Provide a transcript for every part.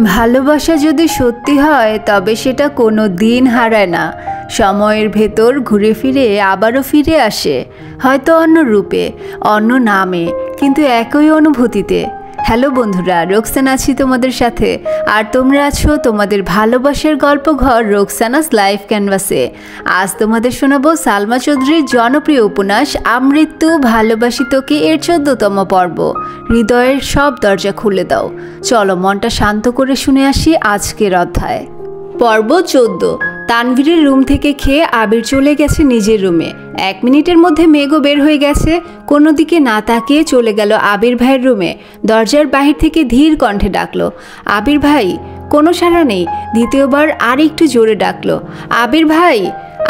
ভালোবাসা যদি সত্যি হয় তবে সেটা কোনো দিন হারায় না। সময়ের ভেতর ঘুরে ফিরে আবারও ফিরে আসে, হয়তো অন্য রূপে, অন্য নামে, কিন্তু একই অনুভূতিতে। হ্যালো বন্ধুরা, রোকসানা আছি তোমাদের সাথে, আর তোমরা আছো তোমাদের ভালোবাসার গল্পঘর রোকসানাস লাইফ ক্যানভাসে। আজ তোমাদের শোনাবো সালমা চৌধুরীর জনপ্রিয় উপন্যাস আমৃত্যু ভালোবাসি তোকে এর 14তম পর্ব। হৃদয়ের সব দরজা খুলে দাও। চলো মনটা শান্ত করে শুনে আসি আজকের অধ্যায়। পর্ব 14। তানভীরের রুম থেকে খেয়ে আবির চলে গেছে নিজের রুমে। 1 মিনিটের মধ্যে মেঘও বের হয়ে গেছে। কোনো দিকে না তাকিয়ে চলে গেল আবির ভাইয়ের রুমে। দরজার বাহির থেকে ধীর কণ্ঠে ডাকলো, আবির ভাই। কোনো সাড়া নেই। দ্বিতীয়বার আর একটু জোরে ডাকলো, আবির ভাই।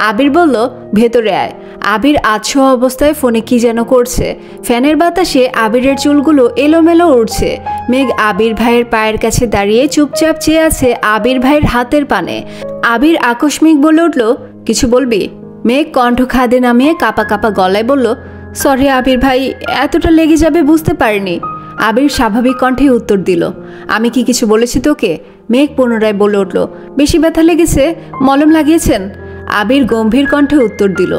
আবির বলল, ভেতরে আয়। আবির আচ্ছ অবস্থায় ফোনে কি যেন করছে। ফ্যানের বাতাসে আবিরের চুলগুলো এলোমেলো উড়ছে। মেঘ আবির ভাইয়ের পায়ের কাছে দাঁড়িয়ে চুপচাপ চেয়ে আছে আবির ভাইয়ের হাতের পানে। আবির আকস্মিক বলে উঠল, কিছু বলবি? মেঘ কণ্ঠ খাদে নামিয়ে কাপা কাপা গলায় বলল, সরি আবির ভাই, এতটা লেগে যাবে বুঝতে পারিনি। আবির স্বাভাবিক কণ্ঠে উত্তর দিল, আমি কি কিছু বলেছি তোকে? মেঘ পুনরায় বলে উঠল, বেশি ব্যথা লেগেছে? মলম লাগিয়েছেন? আবির গম্ভীর কণ্ঠে উত্তর দিল,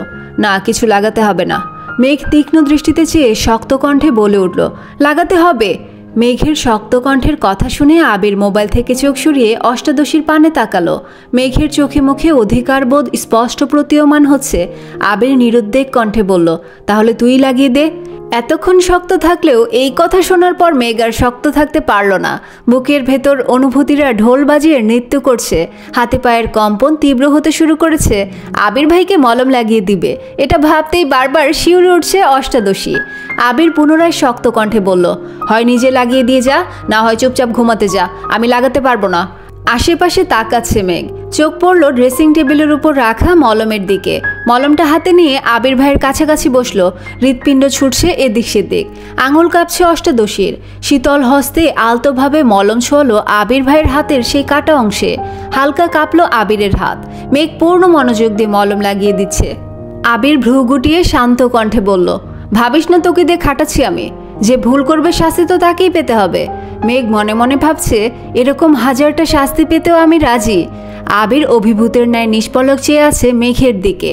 না, কিছু লাগাতে হবে না। মেঘ তীক্ষ্ণ দৃষ্টিতে চেয়ে শক্ত কণ্ঠে বলে উঠল, লাগাতে হবে। মেঘের শক্ত কণ্ঠের কথা শুনে আবির মোবাইল থেকে চোখ সরিয়ে অষ্টাদশীর পানে তাকালো। মেঘের চোখে মুখে অধিকারবোধ স্পষ্ট প্রতীয়মান হচ্ছে। আবির নিরুদ্বেগ কণ্ঠে বলল, তাহলে তুই লাগিয়ে দে। এতক্ষণ শক্ত থাকলেও এই কথা শোনার পর মেঘ আর শক্ত থাকতে পারল না। বুকের ভেতর অনুভূতিরা ঢোল বাজিয়ে নৃত্য করছে। হাতে পায়ের কম্পন তীব্র হতে শুরু করেছে। আবির ভাইকে মলম লাগিয়ে দিবে, এটা ভাবতেই বারবার শিউরে উঠছে অষ্টাদশী। আবির পুনরায় শক্ত কণ্ঠে বলল, হয় নিজে লাগিয়ে দিয়ে যা, না হয় চুপচাপ ঘুমাতে যা, আমি লাগাতে পারবো না। আশেপাশে তাকাচ্ছে মেঘ। চোখ পড়ল ড্রেসিং টেবিলের উপর রাখা মলমের দিকে। মলমটা হাতে নিয়ে আবির ভাইয়ের কাছাকাছি বসলো। হৃৎপিণ্ড ছুটছে এদিক সেদিক। আঙুল কাঁপছে অষ্টাদশীর। শীতল হস্তে আলতোভাবে মলম ছোঁয়ালো আবির ভাইয়ের হাতের সেই কাটা অংশে। হালকা কাঁপলো আবিরের হাত। মেঘ পূর্ণ মনোযোগ দিয়ে মলম লাগিয়ে দিচ্ছে। আবির ভ্রু গুটিয়ে শান্ত কণ্ঠে বলল, ভাবিস না তোকে দিয়ে খাটাচ্ছি আমি। যে ভুল করবে শাস্তি তো তাকেই পেতে হবে। মেঘ মনে মনে ভাবছে, এরকম হাজারটা শাস্তি পেতেও আমি রাজি। আবির অভিভূতের ন্যায় নিষ্পলক চেয়ে আছে মেঘের দিকে।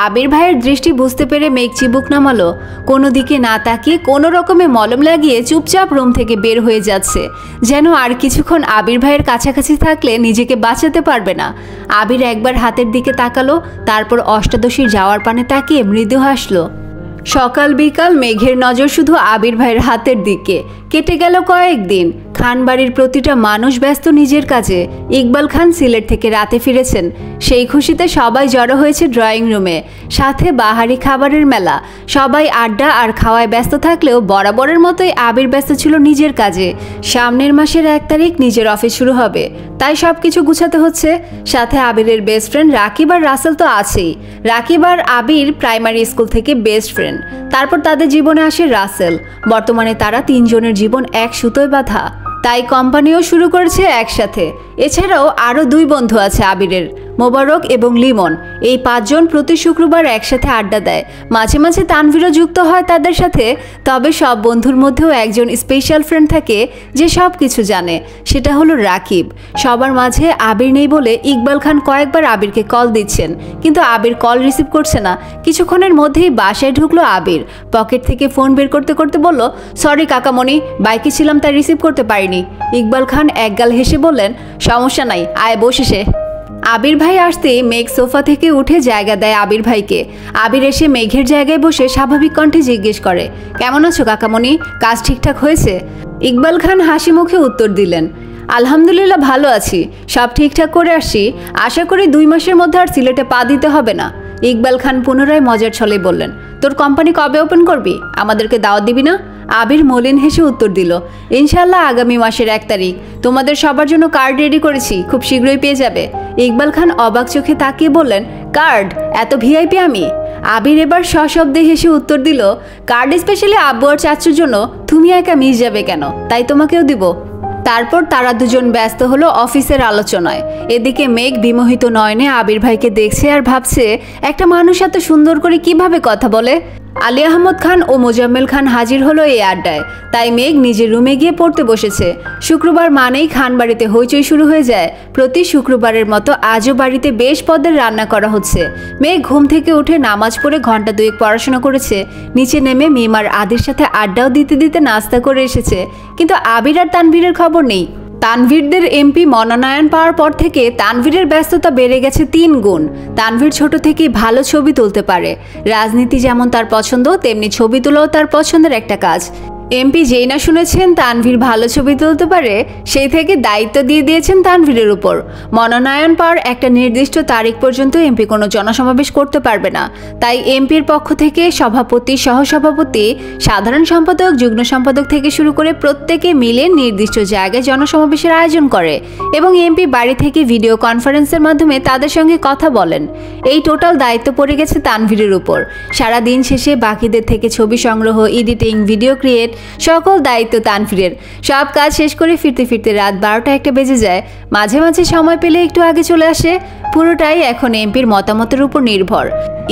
আবির ভাইয়ের দৃষ্টি বুঝতে পেরে মেঘ চিবুক নামালো। কোনো দিকে না তাকিয়ে কোনো রকমে মলম লাগিয়ে চুপচাপ রুম থেকে বের হয়ে যাচ্ছে, যেন আর কিছুক্ষণ আবির ভাইয়ের কাছাকাছি থাকলে নিজেকে বাঁচাতে পারবে না। আবির একবার হাতের দিকে তাকালো, তারপর অষ্টাদশীর যাওয়ার পানে তাকিয়ে মৃদু হাসলো। সকাল বিকাল মেঘের নজর শুধু আবির ভাইয়ের হাতের দিকে। কেটে গেল কয়েকদিন। খানবাড়ির প্রতিটা মানুষ ব্যস্ত নিজের কাজে। ইকবাল খান সিলেট থেকে রাতে ফিরেছেন। সেই খুশিতে সবাই জড়ো হয়েছে ড্রয়িং রুমে। সাথে বাহারি খাবারের মেলা। সবাই আড্ডা আর খাওয়ায় ব্যস্ত থাকলেও বরাবরের মতোই আবির ব্যস্ত ছিল নিজের কাজে। সামনের মাসের 1 তারিখ নিজের অফিস শুরু হবে, তাই সব কিছু গুছাতে হচ্ছে। সাথে আবিরের বেস্ট ফ্রেন্ড রাকিব আর রাসেল তো আছেই। রাকিব আর আবির প্রাইমারি স্কুল থেকে বেস্ট ফ্রেন্ড। তারপর তাদের জীবনে আসে রাসেল। বর্তমানে তারা 3 জনের জীবন এক সুতোয় বাঁধা, তাই কোম্পানিও শুরু করেছে একসাথে। এছাড়াও আরও 2 বন্ধু আছে আবিরের, মোবারক এবং লিমন। এই 5 জন প্রতি শুক্রবার একসাথে আড্ডা দেয়। মাঝে মাঝে তানভীরও যুক্ত হয় তাদের সাথে। তবে সব বন্ধুর মধ্যেও একজন স্পেশাল ফ্রেন্ড থাকে যে সব কিছু জানে, সেটা হলো রাকিব। সবার মাঝে আবির নেই বলে ইকবাল খান কয়েকবার আবিরকে কল দিচ্ছেন, কিন্তু আবির কল রিসিভ করছে না। কিছুক্ষণের মধ্যেই বাসায় ঢুকলো আবির। পকেট থেকে ফোন বের করতে করতে বলল, সরি কাকামণি, বাইকে ছিলাম তাই রিসিভ করতে পারিনি। ইকবাল খান একগাল হেসে বললেন, সমস্যা নাই, আয় বসে। আবির ভাই আসতেই মেঘ সোফা থেকে উঠে জায়গা দেয় আবির ভাইকে। আবির এসে মেঘের জায়গায় বসে স্বাভাবিক কণ্ঠে জিজ্ঞেস করে, কেমন আছো কাকামণি, কাজ ঠিকঠাক হয়েছে? ইকবাল খান হাসি মুখে উত্তর দিলেন, আলহামদুলিল্লাহ ভালো আছি, সব ঠিকঠাক করে আসছি। আশা করি 2 মাসের মধ্যে আর সিলেটে পা দিতে হবে না। ইকবাল খান পুনরায় মজার ছলে বললেন, তোর কোম্পানি কবে ওপেন করবি? আমাদেরকে দাওয়াত দিবি না? আবির মলিন হেসে উত্তর দিল, ইনশাল্লাহ আগামী মাসের 1 তারিখ। তোমাদের সবার জন্য কার্ড রেডি করেছি, খুব শীঘ্রই পেয়ে যাবে। ইকবাল খান অবাক চোখে তাকিয়ে বললেন, কার্ড? এত ভিআইপি আমি? আবির এবার সশব্দে হেসে উত্তর দিল, কার্ড স্পেশালি আব্বু আর চাচুর জন্য। তুমি একা মিস যাবে কেন, তাই তোমাকেও দিব। তারপর তারা দুজন ব্যস্ত হলো অফিসের আলোচনায়। এদিকে মেঘ বিমোহিত নয়নে আবির ভাইকে দেখছে আর ভাবছে, একটা মানুষ এত সুন্দর করে কিভাবে কথা বলে। আলী আহমদ খান ও মোজাম্মেল খান হাজির হলো এই আড্ডায়। তাই মেঘ নিজের রুমে গিয়ে পড়তে বসেছে। শুক্রবার মানেই খান বাড়িতে হইচই শুরু হয়ে যায়। প্রতি শুক্রবারের মতো আজও বাড়িতে বেশ পদের রান্না করা হচ্ছে। মেঘ ঘুম থেকে উঠে নামাজ পড়ে ঘন্টা দুয়েক পড়াশোনা করেছে। নিচে নেমে মিমার আদির সাথে আড্ডাও দিতে দিতে নাস্তা করে এসেছে। কিন্তু আবির আর তানভীরের খবর নেই। তানভীরদের এমপি মনোনয়ন পাওয়ার পর থেকে তানভীরের ব্যস্ততা বেড়ে গেছে 3 গুণ। তানভীর ছোট থেকেই ভালো ছবি তুলতে পারে। রাজনীতি যেমন তার পছন্দ, তেমনি ছবি তোলাও তার পছন্দের একটা কাজ। এমপি যেই না শুনেছেন তানভীর ভালো ছবি তুলতে পারে, সেই থেকে দায়িত্ব দিয়ে দিয়েছেন তানভীরের উপর। মনোনয়ন পাওয়ার একটা নির্দিষ্ট তারিখ পর্যন্ত এমপি কোনো জনসমাবেশ করতে পারবে না। তাই এমপির পক্ষ থেকে সভাপতি, সহসভাপতি, সাধারণ সম্পাদক, যুগ্ম সম্পাদক থেকে শুরু করে প্রত্যেকে মিলে নির্দিষ্ট জায়গায় জনসমাবেশের আয়োজন করে এবং এমপি বাড়ি থেকে ভিডিও কনফারেন্সের মাধ্যমে তাদের সঙ্গে কথা বলেন। এই টোটাল দায়িত্ব পড়ে গেছে তানভীরের উপর। সারা দিন শেষে বাকিদের থেকে ছবি সংগ্রহ, এডিটিং, ভিডিও ক্রিয়েট সকল দায়িত্ব তানভীরের। সব কাজ শেষ করে ফিরতে ফিরতে রাত 12টা-1টা বেজে যায়। মাঝে মাঝে সময় পেলে একটু আগে চলে আসে। পুরোটাই এখন এমপির মতামতের উপর নির্ভর।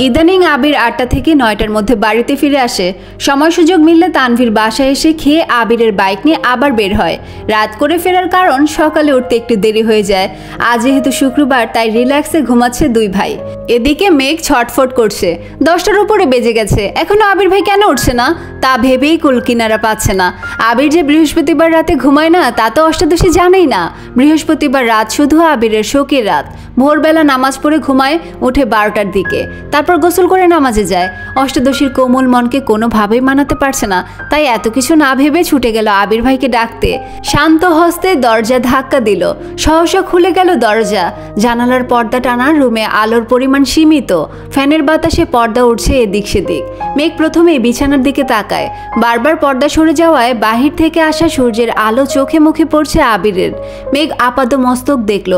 ইদানিং আবির 8টা থেকে 9টার মধ্যে বাড়িতে ফিরে আসে। সময় সুযোগ মিললে তানভীর বাসায় এসে খেয়ে আবিরের বাইক নিয়ে আবার বের হয়। রাত করে ফেরার কারণ সকালে উঠতে একটু দেরি হয়ে যায়। আজ যেহেতু শুক্রবার, তাই রিল্যাক্সে ঘুমাচ্ছে 2 ভাই। এদিকে মেঘ ছটফট করছে। 10টার উপরে বেজে গেছে, এখনো আবির ভাই কেন উঠছে না তা ভেবেই কুলকিনারা পাচ্ছে না। আবির যে বৃহস্পতিবার রাতে ঘুমায় না তা তো অষ্টাদশী জানেই না। বৃহস্পতিবার রাত শুধু আবিরের শোকের রাত। ভোরবেলা নামাজ পড়ে ঘুমায়, উঠে 12টার দিকে, তারপর গোসল করে নামাজে যায়। অষ্টাদশীর কোমল মনকে কোনোভাবেই মানাতে পারছে না, তাই এত কিছু না ভেবে ছুটে গেল আবির ভাইকে ডাকতে। শান্ত হস্তে দরজা ধাক্কা দিল। সহসা খুলে গেল দরজা। জানালার পর্দা টানা, রুমে আলোর পরিমাণ সীমিত। ফ্যানের বাতাসে পর্দা উঠছে এদিক সেদিক। মেঘ প্রথমে বিছানার দিকে তাকায়। বারবার পর্দা সরে যাওয়ায় বাহির থেকে আসা সূর্যের আলো চোখে মুখে পড়ছে আবিরের। মেঘ আপাত মস্তক দেখল।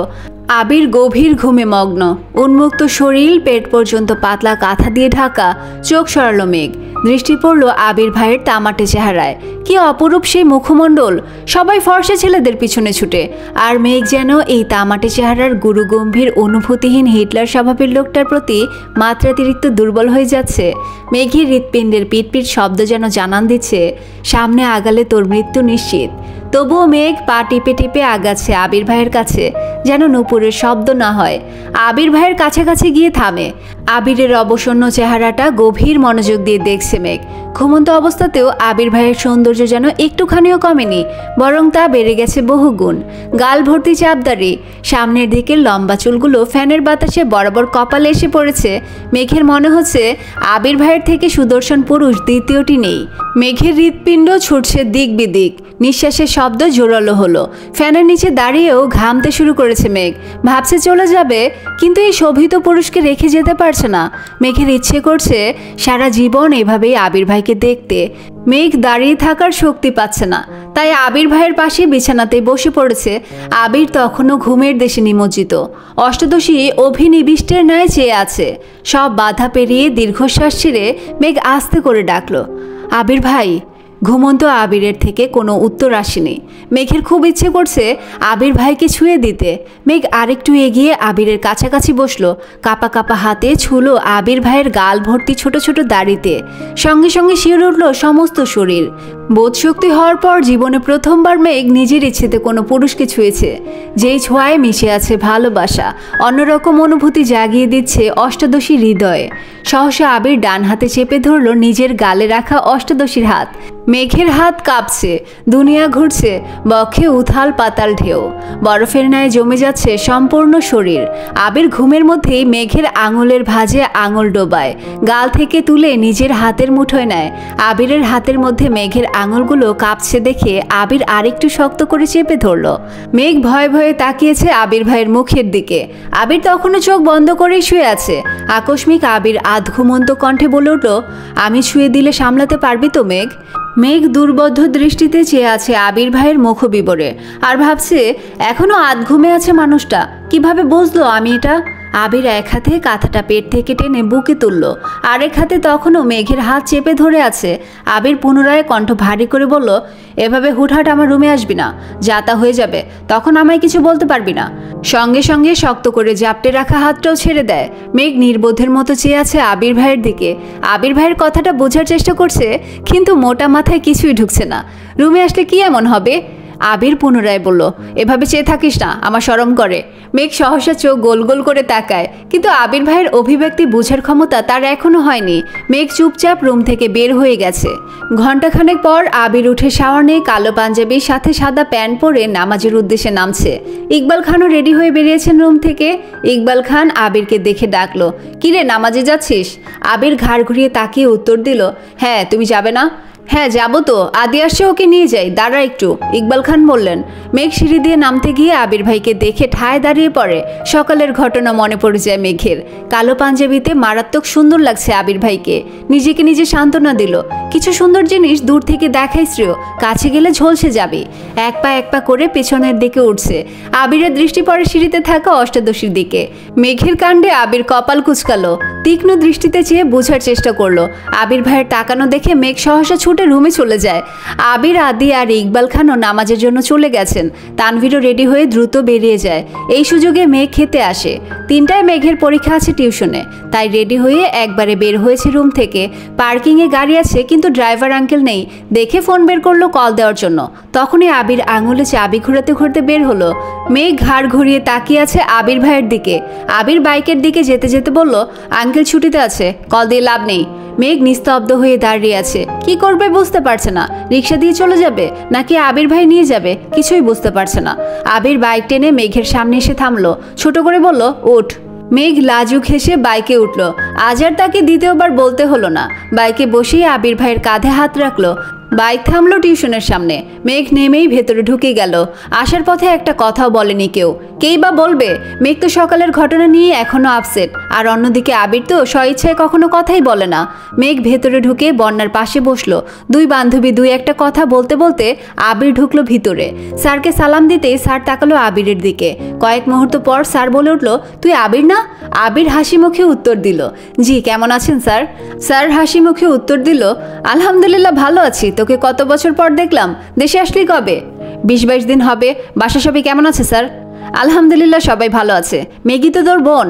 আবির গভীর ঘুমে মগ্ন, উন্মুক্ত শরীর, পেট পর্যন্ত পাতলা কাঁথা দিয়ে ঢাকা। চোখ সরালো মেঘ। দৃষ্টি পড়ল আবির ভাইয়ের তামাটে চেহারায়। কি অপরূপ সেই মুখমণ্ডল! সবাই ফর্সা ছেলেদের পিছনে ছুটে, আর মেঘ যেন এই তামাটে চেহারার গুরুগম্ভীর, অনুভূতিহীন হিটলার স্বভাবের লোকটার প্রতি মাত্রাতিরিক্ত দুর্বল হয়ে যাচ্ছে। মেঘের হৃৎপিণ্ডের পিটপিট শব্দ যেন জানান দিচ্ছে, সামনে আগালে তোর মৃত্যু নিশ্চিত। তবুও মেঘ পা টিপে টিপে আগাচ্ছে আবির ভাইয়ের কাছে, যেন নূপুরের শব্দ না হয়। আবির ভাইয়ের কাছাকাছি গিয়ে থামে। আবিরের অবসন্ন চেহারাটা গভীর মনোযোগ দিয়ে দেখছে মেঘ। ঘুমন্ত অবস্থাতেও আবির ভাইয়ের সৌন্দর্য যেন একটুখানিও কমেনি, বরং তা বেড়ে গেছে বহুগুণ। গাল ভর্তি চাপদারি, সামনের দিকে লম্বা চুলগুলো ফ্যানের বাতাসে বরাবর কপালে এসে পড়েছে। মেঘের মনে হচ্ছে আবির ভাইয়ের থেকে সুদর্শন পুরুষ দ্বিতীয়টি নেই। মেঘের হৃৎপিণ্ড ছুটছে দিক বিদিক। নিঃশ্বাসের শব্দ জোরালো হলো। ফ্যানের নিচে দাঁড়িয়েও ঘামতে শুরু করেছে মেঘ। ভাবছে চলে যাবে, কিন্তু এই শোভিত পুরুষকে রেখে যেতে পারছে না। মেঘের ইচ্ছে করছে সারা জীবন এভাবেই আবির ভাইকে দেখতে। মেঘ দাঁড়িয়ে থাকার শক্তি পাচ্ছে না, তাই আবির ভাইয়ের পাশে বিছানাতেই বসে পড়েছে। আবির তখনও ঘুমের দেশে নিমজ্জিত। অষ্টাদশী অভিনিবিষ্টের ন্যায় চেয়ে আছে। সব বাধা পেরিয়ে দীর্ঘশ্বাস ছেড়ে মেঘ আস্তে করে ডাকলো, আবির ভাই। ঘুমন্ত আবিরের থেকে কোনো উত্তর আসেনি। মেঘের খুব ইচ্ছে করছে আবির ভাইকে ছুঁয়ে দিতে। মেঘ আরেকটু এগিয়ে আবিরের কাছাকাছি বসলো। কাপা কাপা হাতে ছুলো আবির ভাইয়ের গাল ভর্তি ছোট ছোট দাড়িতে। সঙ্গে সঙ্গে শিউরে উঠল সমস্ত শরীর। বোধশক্তি হওয়ার পর জীবনে প্রথমবার মেঘ নিজের ইচ্ছেতে কোনো পুরুষকে ছুঁয়েছে, যেই ছোঁয়ায় মিশে আছে ভালোবাসা। অন্যরকম অনুভূতি জাগিয়ে দিচ্ছে অষ্টাদশী হৃদয়ে। সহসা আবির ডান হাতে চেপে ধরল নিজের গালে রাখা অষ্টাদশীর হাত। মেঘের হাত কাঁপছে, দুনিয়া ঘুরছে, বক্ষে উথাল পাতাল ঢেউ। বরফের ন্যায় জমে যাচ্ছে সম্পূর্ণ শরীর। আবির ঘুমের মধ্যেই মেঘের আঙুলের ভাঁজে আঙুল ডোবায়, গাল থেকে তুলে নিজের হাতের মুঠোয় নেয়। আবিরের হাতের মধ্যে মেঘের আঙুলগুলো কাঁপছে দেখে আবির আরেকটু শক্ত করে চেপে ধরল। মেঘ ভয়ে ভয়ে তাকিয়েছে আবির ভাইয়ের মুখের দিকে। আবির তখনও চোখ বন্ধ করেই শুয়ে আছে। আকস্মিক আবির আধঘুমন্ত কণ্ঠে বলে উঠল, আমি ছুঁয়ে দিলে সামলাতে পারবি তো মেঘ? মেঘ দুর্বোধ্য দৃষ্টিতে চেয়ে আছে আবির ভাইয়ের মুখবিবরে আর ভাবছে এখনো আধ ঘুমে আছে মানুষটা, কিভাবে বুঝলো আমি এটা। আবির এক হাতে কাঁথাটা পেট থেকে টেনে বুকে তুলল, আরেক হাতে তখনও মেঘের হাত চেপে ধরে আছে। আবির পুনরায় কণ্ঠ ভারী করে বলল, এভাবে হুটহাট আমার রুমে আসবি না, যা তা হয়ে যাবে, তখন আমায় কিছু বলতে পারবি না। সঙ্গে সঙ্গে শক্ত করে জাপটে রাখা হাতটাও ছেড়ে দেয়। মেঘ নির্বোধের মতো চেয়ে আছে আবির ভাইয়ের দিকে। আবির ভাইয়ের কথাটা বোঝার চেষ্টা করছে, কিন্তু মোটা মাথায় কিছুই ঢুকছে না। রুমে আসলে কি এমন হবে? আবির পুনরায় বলল, এভাবে চেয়ে থাকিস না, আমার শরম করে। মেঘ সহসা চোখ গোল গোল করে তাকায়, কিন্তু আবির ভাইয়ের অভিব্যক্তি বোঝার ক্ষমতা তার এখনো হয়নি। মেঘ চুপচাপ রুম থেকে বের হয়ে গেছে। ঘণ্টাখানেক পর আবির উঠে শাওয়ার নিয়ে কালো পাঞ্জাবির সাথে সাদা প্যান্ট পরে নামাজের উদ্দেশ্যে নামছে। ইকবাল খানও রেডি হয়ে বেরিয়েছেন রুম থেকে। ইকবাল খান আবিরকে দেখে ডাকলো, কিরে নামাজে যাচ্ছিস? আবির ঘাড় ঘুরিয়ে তাকিয়ে উত্তর দিল, হ্যাঁ, তুমি যাবে না? হ্যাঁ যাবো তো, আদি আসছে, ওকে নিয়ে যাই, দাঁড়া একটু, ইকবাল খান বললেন। মেঘ সিঁড়ি দিয়ে নামতে গিয়ে আবির ভাইকে দেখে ঠায় দাঁড়িয়ে পড়ে। সকালের ঘটনা মনে পড়ে যায় মেঘের। কালো পাঞ্জাবিতে মারাত্মক সুন্দর লাগছে আবির ভাইকে। নিজেকে নিজে সান্ত্বনা দিল, কিছু সুন্দর জিনিস দূর থেকে দেখাই শ্রেয়, কাছে গেলে ঝলসে যাবে। এক পা করে পেছনের দিকে উঠছে। আবিরের দৃষ্টি পড়ে সিঁড়িতে থাকা অষ্টাদশীর দিকে। মেঘের কাণ্ডে আবির কপাল কুচকালো, তীক্ষ্ণ দৃষ্টিতে চেয়ে বোঝার চেষ্টা করলো। আবির ভাইয়ের তাকানো দেখে মেঘ সহসা ছুটে রুমে চলে যায়। আবির, আদি আর ইকবাল খানও নামাজের জন্য চলে গেছেন। তানভীরও রেডি হয়ে দ্রুত বেরিয়ে যায়। এই সুযোগে মেঘ খেতে আসে। 3টায় মেঘের পরীক্ষা আছে টিউশনে, তাই রেডি হয়ে একবারে বের হয়েছে রুম থেকে। পার্কিংয়ে গাড়ি আছে, কিন্তু ড্রাইভার আঙ্কেল নেই দেখে ফোন বের করলো কল দেওয়ার জন্য। তখনই আবির আঙুলে চাবি ঘোরাতে ঘুরতে বের হলো। মেঘ ঘাড় ঘুরিয়ে তাকিয়ে আছে আবির ভাইয়ের দিকে। আবির বাইকের দিকে যেতে যেতে বলল, আঙ্কেল ছুটিতে আছে, কল দিয়ে লাভ নেই। মেঘ নিস্তব্ধ হয়ে দাঁড়িয়ে আছে, কি করবে বুঝতে পারছে না। রিক্সা দিয়ে চলে যাবে নাকি আবির ভাই নিয়ে যাবে, কিছুই বুঝতে পারছে না। আবির বাইক টেনে মেঘের সামনে এসে থামলো, ছোট করে বলল, ওঠ। মেঘ লাজুক হেসে বাইকে উঠল। আজ আর তাকে দ্বিতীয়বার বলতে হলো না। বাইকে বসেই আবির ভাইয়ের কাঁধে হাত রাখলো। বাইক থামলো টিউশনের সামনে। মেঘ নেমেই ভেতরে ঢুকে গেল। আসার পথে একটা কথাও বলেনি কেউ, কেই বা বলবে। মেঘ তো সকালের ঘটনা নিয়ে এখনো আপসেট, আর অন্যদিকে আবির তো স্বইচ্ছায় কখনো কথাই বলে না। মেঘ ভেতরে ঢুকে বন্যার পাশে বসলো। দুই বান্ধবী দুই একটা কথা বলতে বলতে আবির ঢুকলো ভিতরে। স্যারকে সালাম দিতেই স্যার তাকালো আবিরের দিকে। কয়েক মুহূর্ত পর স্যার বলে উঠল, তুই আবির না? আবির হাসি মুখে উত্তর দিল, জি, কেমন আছেন স্যার? স্যার হাসি মুখে উত্তর দিল, আলহামদুলিল্লাহ ভালো আছি, তোকে কত বছর পর দেখলাম, দেশে আসলি কবে? 20-22 দিন হবে। বাসা সবাই কেমন আছে স্যার? আলহামদুলিল্লাহ সবাই ভালো আছে। মেঘি তো তোর বোন?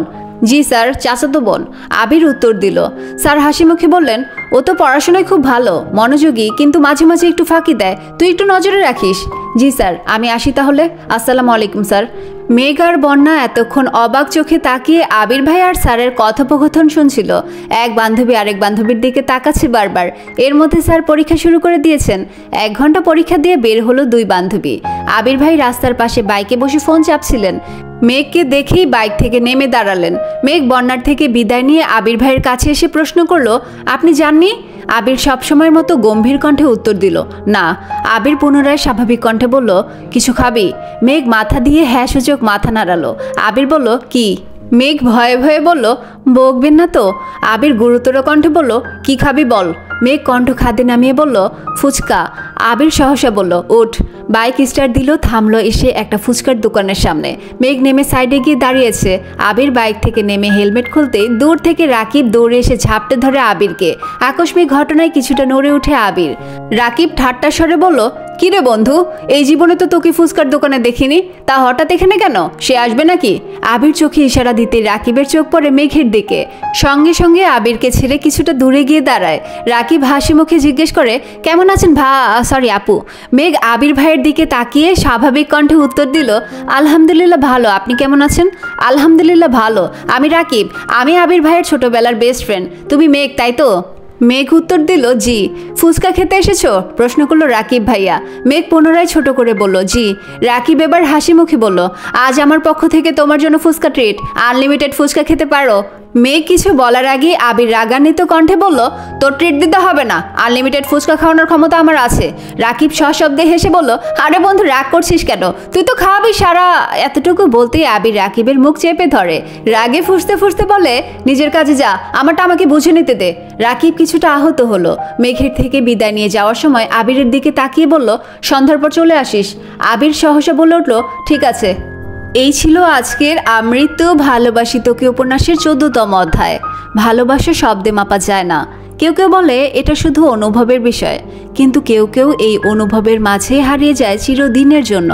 জি স্যার, চাচাতো বোন। আবির উত্তর দিল। স্যার হাসি মুখে বললেন, ও তো পড়াশোনায় খুব ভালো, মনোযোগী, কিন্তু মাঝে মাঝে একটু ফাঁকি দেয়, তুই একটু নজরে রাখিস। জি স্যার, আমি আসি তাহলে। আসসালামু আলাইকুম স্যার। মেঘ আর বন্যা এতক্ষণ অবাক চোখে তাকিয়ে আবির ভাই আর স্যারের কথোপকথন শুনছিল। এক বান্ধবী আরেক বান্ধবীর দিকে তাকাচ্ছে বারবার। এর মধ্যে স্যার পরীক্ষা শুরু করে দিয়েছেন। 1 ঘন্টা পরীক্ষা দিয়ে বের হলো দুই বান্ধবী। আবির ভাই রাস্তার পাশে বাইকে বসে ফোন চাপছিলেন। মেঘকে দেখেই বাইক থেকে নেমে দাঁড়ালেন। মেঘ বন্যার থেকে বিদায় নিয়ে আবির ভাইয়ের কাছে এসে প্রশ্ন করলো, আপনি জাননি? আবির সবসময়ের মতো গম্ভীর কণ্ঠে উত্তর দিল, না। আবির পুনরায় স্বাভাবিক কণ্ঠে বলল, কিছু খাবি? মেঘ মাথা দিয়ে হ্যাঁ সূচক মাথা নাড়ালো। আবির বলল, কি? মেঘ ভয়ে ভয়ে বলল, বকবেন না তো? আবির গুরুতর কণ্ঠে বলল, কি খাবি বল? মেঘ কণ্ঠ খাদ্যে নামিয়ে বলল, ফুচকা। আবির সহসা বলল, উঠ। বাইক স্টার্ট দিল, থামলো এসে একটা ফুচকার দোকানের সামনে। মেঘ নেমে সাইডে গিয়ে দাঁড়িয়েছে। আবির বাইক থেকে নেমে হেলমেট খুলতেই দূর থেকে রাকিব দৌড়ে এসে ঝাপটে ধরে আবিরকে। আকস্মিক ঘটনায় কিছুটা নড়ে উঠে আবির। রাকিব ঠাট্টা স্বরে বলল, কিরে বন্ধু, এই জীবনে তো তোকে ফুচকার দোকানে দেখিনি, তা হঠাৎ এখানে কেন? সে আসবে নাকি? আবির চোখে ইশারা দিতে রাকিবের চোখ পড়ে মেঘের দিকে। সঙ্গে সঙ্গে আবিরকে ছেড়ে কিছুটা দূরে গিয়ে দাঁড়ায়। রাকিব হাসি মুখে জিজ্ঞেস করে, কেমন আছেন সরি আপু? মেঘ আবির ভাইয়ের দিকে তাকিয়ে স্বাভাবিক কণ্ঠে উত্তর দিল, আলহামদুলিল্লাহ ভালো, আপনি কেমন আছেন? আলহামদুলিল্লাহ ভালো। আমি রাকিব, আমি আবির ভাইয়ের ছোটবেলার বেস্ট ফ্রেন্ড। তুমি মেঘ, তাই তো? মেঘ উত্তর দিল, জি। ফুচকা খেতে এসেছো? প্রশ্ন করলো রাকিব ভাইয়া। মেঘ পুনরায় ছোট করে বলল, জি। রাকিব এবার হাসি মুখে বলল, আজ আমার পক্ষ থেকে তোমার জন্য ফুচকা ট্রিট, আনলিমিটেড ফুচকা খেতে পারো। মেয়ে কিছু বলার আগে আবির রাগান্বিত কণ্ঠে বলল, তোর ট্রিট দিতে হবে না, আনলিমিটেড ফুচকা খাওয়ানোর ক্ষমতা আমার আছে। রাকিব সশব্দে হেসে বলল, আরে বন্ধু রাগ করছিস কেন, তুই তো খাওয়াবি সারা। এতটুকু বলতেই আবির রাকিবের মুখ চেপে ধরে, রাগে ফুঁসতে ফুঁসতে বলে, নিজের কাজে যা, আমারটা আমাকে বুঝে নিতে দে। রাকিব কিছুটা আহত হলো। মেঘের থেকে বিদায় নিয়ে যাওয়ার সময় আবিরের দিকে তাকিয়ে বলল, সন্ধ্যার পর চলে আসিস। আবির সহসা বলে উঠল, ঠিক আছে। এই ছিল আজকের আমৃত্যু ভালোবাসি তোকে উপন্যাসের 14তম অধ্যায়। ভালোবাসা শব্দে মাপা যায় না। কেউ কেউ বলে এটা শুধু অনুভবের বিষয়, কিন্তু কেউ কেউ এই অনুভবের মাঝে হারিয়ে যায় চিরদিনের জন্য।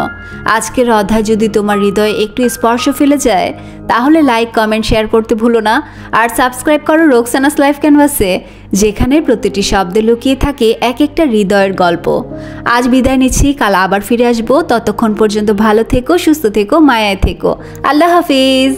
আজকের অধ্যায় যদি তোমার হৃদয়ে একটু স্পর্শ ফেলে যায়, তাহলে লাইক, কমেন্ট, শেয়ার করতে ভুলো না। আর সাবস্ক্রাইব করো রোকসানাস লাইফ ক্যানভাসে, যেখানে প্রতিটি শব্দে লুকিয়ে থাকে এক একটা হৃদয়ের গল্প। আজ বিদায় নিচ্ছি, কাল আবার ফিরে আসবো। ততক্ষণ পর্যন্ত ভালো থেকো, সুস্থ থেকো, মায়ায় থেকো। আল্লাহ হাফিজ।